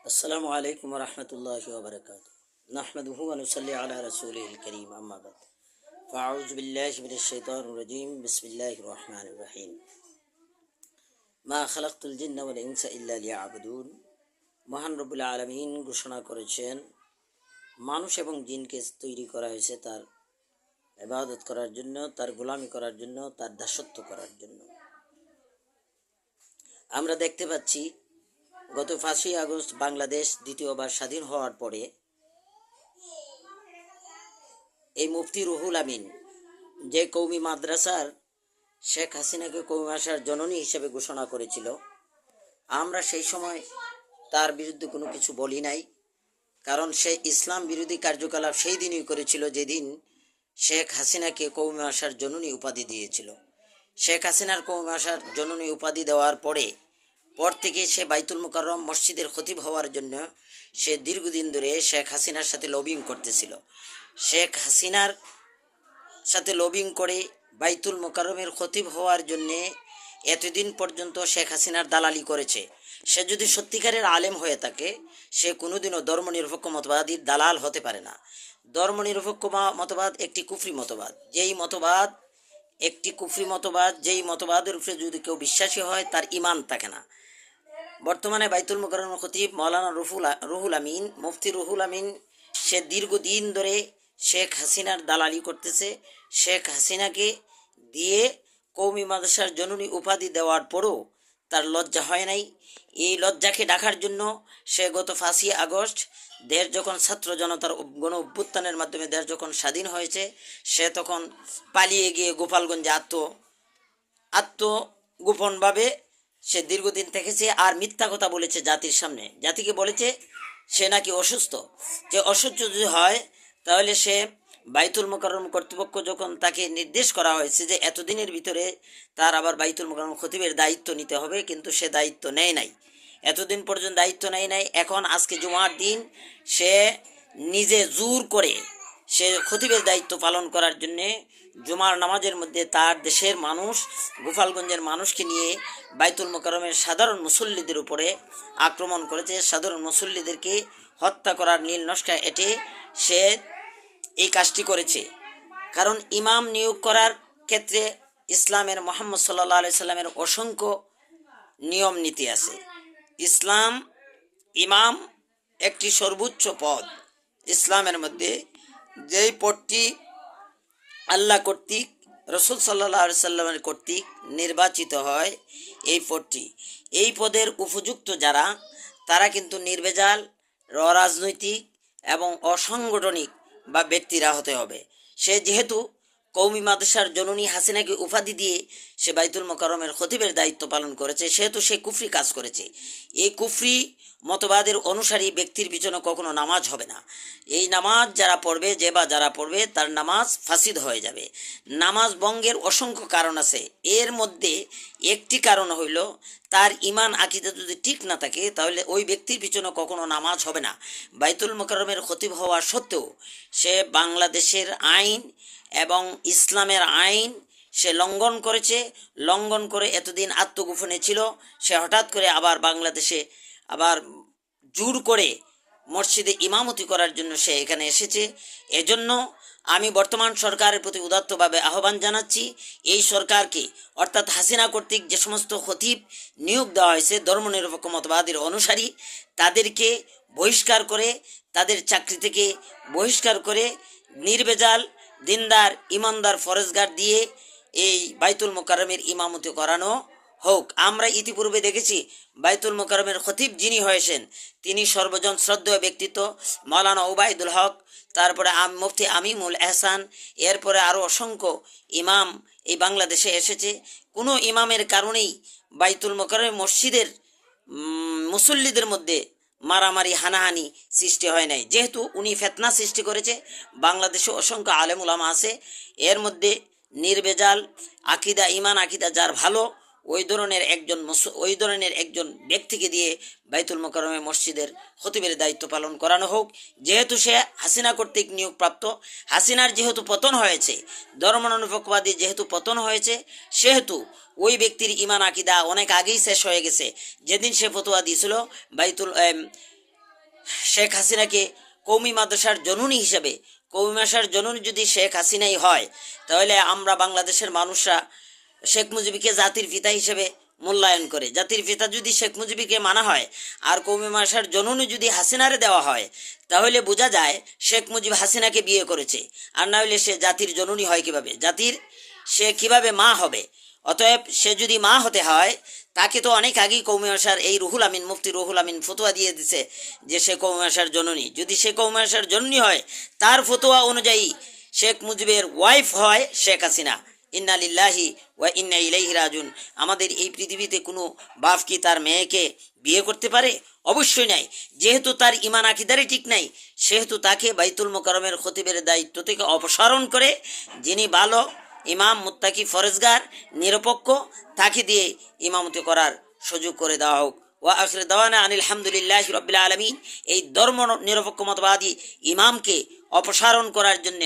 আসসালামু আলাইকুম রহমতুল্লাহি ওয়া বারাকাতুহু নাহমাদুহু ওয়া নুসাল্লি আলা রাসূলিল কারীম আম্মা বাদ ফাআউযু বিল্লাহি মিনাশ শাইতানির রাজীম বিসমিল্লাহির রহমানির রহিম মা খালাকতুল জিন্না ওয়াল ইনসা ইল্লা লিয়াবুদুন। মহান রব্বুল আলামিন ঘোষণা করেছেন, মানুষ এবং জিনকে তৈরি করা হয়েছে তার ইবাদত করার জন্য, তার গোলামি করার জন্য, তার দাসত্ব করার জন্য। আমরা দেখতে পাচ্ছি গত 5ই আগস্ট বাংলাদেশ দ্বিতীয়বার স্বাধীন হওয়ার পরে এই মুফতি রুহুল আমিন যে কৌমি মাদ্রাসার শেখ হাসিনাকে কৌমি ভাষার জননী হিসেবে ঘোষণা করেছিল, আমরা সেই সময় তার বিরুদ্ধে কোনো কিছু বলি নাই। কারণ সে ইসলাম বিরোধী কার্যকলাপ সেই দিনই করেছিল যেদিন শেখ হাসিনাকে কৌমি ভাষার জননী উপাধি দিয়েছিল। শেখ হাসিনার কৌমি ভাষার জননী উপাধি দেওয়ার পর থেকে সে বাইতুল মুকাররম মসজিদের খতিব হওয়ার জন্য সে দীর্ঘদিন ধরে শেখ হাসিনার সাথে লবিং করতেছিল। শেখ হাসিনার সাথে লবিং করে বাইতুল মুকাররমের খতিব হওয়ার জন্যে এতদিন পর্যন্ত শেখ হাসিনার দালালি করেছে। সে যদি সত্যিকারের আলেম হয়ে থাকে, সে কোনোদিনও ধর্মনিরপেক্ষ মতবাদীর দালাল হতে পারে না। ধর্মনিরপেক্ষ মতবাদ একটি কুফরি মতবাদ, যেই মতবাদের উপরে যদি কেউ বিশ্বাসী হয় তার ইমান থাকে না। বর্তমানে বাইতুল মুকাররমের খতিব মাওলানা রুহুল আমিন, মুফতি রুহুল আমিন, সে দীর্ঘদিন ধরে শেখ হাসিনার দালালি করতেছে। শেখ হাসিনাকে দিয়ে কৌমি মাদ্রাসার জননী উপাধি দেওয়ার পরও তার লজ্জা হয় নাই। এই লজ্জাকে ঢাকার জন্য সে গত 5ই আগস্ট দেশ যখন ছাত্র জনতার গণ অভ্যুত্থানের মাধ্যমে দেশ যখন স্বাধীন হয়েছে, সে তখন পালিয়ে গিয়ে গোপালগঞ্জে আত্মগোপনভাবে সে দীর্ঘদিন থেকেছে। আর মিথ্যা কথা বলেছে জাতির সামনে, জাতিকে বলেছে সে নাকি অসুস্থ। যে অসুস্থ যদি হয় তাহলে সে বাইতুল মুকাররম কর্তৃপক্ষ যখন তাকে নির্দেশ করা হয়েছে যে এতদিনের ভিতরে তার আবার বাইতুল মুকাররম খতিবের দায়িত্ব নিতে হবে, কিন্তু সে দায়িত্ব নেয় নাই, এতদিন পর্যন্ত দায়িত্ব নেয় নাই। এখন আজকে জুমার দিন সে নিজে জোর করে সে খতিবের দায়িত্ব পালন করার জন্যে জুমার নামাজের মধ্যে তার দেশের মানুষ, গোপালগঞ্জের মানুষকে নিয়ে বাইতুল মুকাররমের সাধারণ মুসল্লিদের উপরে আক্রমণ করেছে। সাধারণ মুসল্লিদেরকে হত্যা করার নীল নকশা এঁটে সে এই কাজটি করেছে। কারণ ইমাম নিয়োগ করার ক্ষেত্রে ইসলামের মুহাম্মদ সাল্লাল্লাহু আলাইহি সাল্লামের অসংখ্য নিয়ম নীতি আছে। ইমাম একটি সর্বোচ্চ পদ ইসলামের মধ্যে, যেই পদটি আল্লাহ কর্তৃক, রসুল সাল্লাল্লাহু আলাইহি সাল্লামের কর্তৃক নির্বাচিত হয়, এই পদের উপযুক্ত যারা, তারা কিন্তু নির্ভেজাল, অরাজনৈতিক এবং অসাংগঠনিক বা ব্যক্তিরা হতে হবে। সে যেহেতু কৌমি মাদ্রাসার জননী হাসিনাকে উপাধি দিয়ে সে বাইতুল মুকাররমের খতিবের দায়িত্ব পালন করেছে, সেহেতু সে কুফরি কাজ করেছে। এই কুফরি মতবাদের অনুসারী ব্যক্তির পিছনে কখনো নামাজ হবে না। এই নামাজ যারা পড়বে তার নামাজ ফাসিদ হয়ে যাবে। নামাজ ভঙ্গের অসংখ্য কারণ আছে, এর মধ্যে একটি কারণ হইল তার ইমান আকীদা যদি ঠিক না থাকে তাহলে ওই ব্যক্তির পিছনে কখনো নামাজ হবে না। বাইতুল মুকাররমের খতিব হওয়া সত্ত্বেও সে বাংলাদেশের আইন এবং ইসলামের আইন সে লঙ্ঘন করে এতদিন আত্মগোপনে ছিল। সে হঠাৎ করে আবার বাংলাদেশে জোর করে মসজিদে ইমামতি করার জন্য সে এখানে এসেছে। এজন্য আমি বর্তমান সরকারের প্রতি উদাত্তভাবে আহ্বান জানাচ্ছি, এই সরকারকে, অর্থাৎ হাসিনা কর্তৃক যে সমস্ত খতিব নিয়োগ দেওয়া হয়েছে ধর্মনিরপেক্ষ মতবাদের অনুসারী, তাদেরকে বহিষ্কার করে, তাদের চাকরি থেকে বহিষ্কার করে নির্ভেজাল দিনদার ইমানদার ফরেজগার দিয়ে এই বাইতুল মুকাররমের ইমামতি করানো হোক। আমরা ইতিপূর্বে দেখেছি বাইতুল মুকাররমের খতিব যিনি হয়েছেন তিনি সর্বজন শ্রদ্ধেয় ব্যক্তিত্ব মাওলানা ওবায়দুল হক, তারপরে মুফতি আমিমুল এহসান, এরপরে আরও অসংখ্য ইমাম এই বাংলাদেশে এসেছে। কোনো ইমামের কারণেই বাইতুল মুকাররম মসজিদের মুসল্লিদের মধ্যে মারামারি হানাহানি সৃষ্টি হয় নাই। যেহেতু উনি ফিতনা সৃষ্টি করেছে, বাংলাদেশে অসংখ্য আলেম উলামা আছে, এর মধ্যে নির্ভেজাল ইমান আকিদা যার ভালো, ওই ধরনের একজন ব্যক্তিকে দিয়ে বাইতুল মুকাররমে মসজিদের খতিবের দায়িত্ব পালন করানো হোক। যেহেতু সে হাসিনা কর্তৃক নিয়োগপ্রাপ্ত, হাসিনার যেহেতু পতন হয়েছে, ধর্মনিরপেক্ষবাদী যেহেতু পতন হয়েছে, সেহেতু ওই ব্যক্তির ইমান আকিদা অনেক আগেই শেষ হয়ে গেছে। যেদিন সে ফতোয়া দিয়েছিল শেখ হাসিনাকে কৌমি মাদ্রাসার জননী হিসেবে, কৌমি মাদ্রাসার জননী যদি শেখ হাসিনাই হয়, তাহলে আমরা বাংলাদেশের মানুষরা শেখ মুজিবকে জাতির পিতা হিসেবে মূল্যায়ন করে। জাতির পিতা যদি শেখ মুজিবকে মানা হয় আর কৌমি মাদ্রাসার জননী যদি হাসিনারে দেওয়া হয়, তাহলে বোঝা যায় শেখ মুজিব হাসিনাকে বিয়ে করেছে। আর না হলে সে জাতির জননী হয় কিভাবে? জাতির সে কিভাবে মা হবে? অতএব সে যদি মা হতে হয়, তাকে তো অনেক আগেই কৌমি ভাষার এই রুহুল আমিন, মুফতি রুহুল আমিন ফতোয়া দিয়ে দিছে যে সে কৌমি ভাষার জননী। যদি সে কৌমি ভাষার জননী হয়, তার ফতোয়া অনুযায়ী শেখ মুজিবের ওয়াইফ হয় শেখ হাসিনা। ইন্না লিল্লাহি ওয়া ইন্না ইলাইহি রাজিউন। আমাদের এই পৃথিবীতে কোনো বাপ কি তার মেয়েকে বিয়ে করতে পারে? অবশ্যই নাই। যেহেতু তার ইমান আকিদারই ঠিক নাই, সেহেতু তাকে বাইতুল মোকাররমের খতিবের দায়িত্ব থেকে অপসারণ করে যিনি ভালো ইমাম, মুত্তাকি, ফরেজগার, নিরপেক্ষ, তাকে দিয়ে ইমামতি করার সুযোগ করে দেওয়া হোক। ওয়া আখির দাওয়ানা আনিল হামদুলিল্লাহি রাব্বিল আলামিন। এই ধর্ম নিরপেক্ষ মতবাদী ইমামকে অপসারণ করার জন্য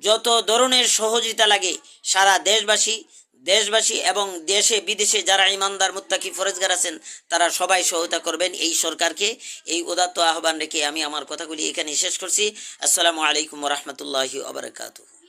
যত ধরনের সহযোগিতা লাগে সারা দেশবাসী এবং দেশে বিদেশে যারা ইমানদার, মুত্তাকি, ফরেজগার আছেন, তারা সবাই সহায়তা করবেন এই সরকারকে। এই উদাত্ত আহ্বান রেখে আমি আমার কথাগুলি এখানে শেষ করছি। আসসালামু আলাইকুম ওয়া রাহমাতুল্লাহি ওয়া বারাকাতুহু।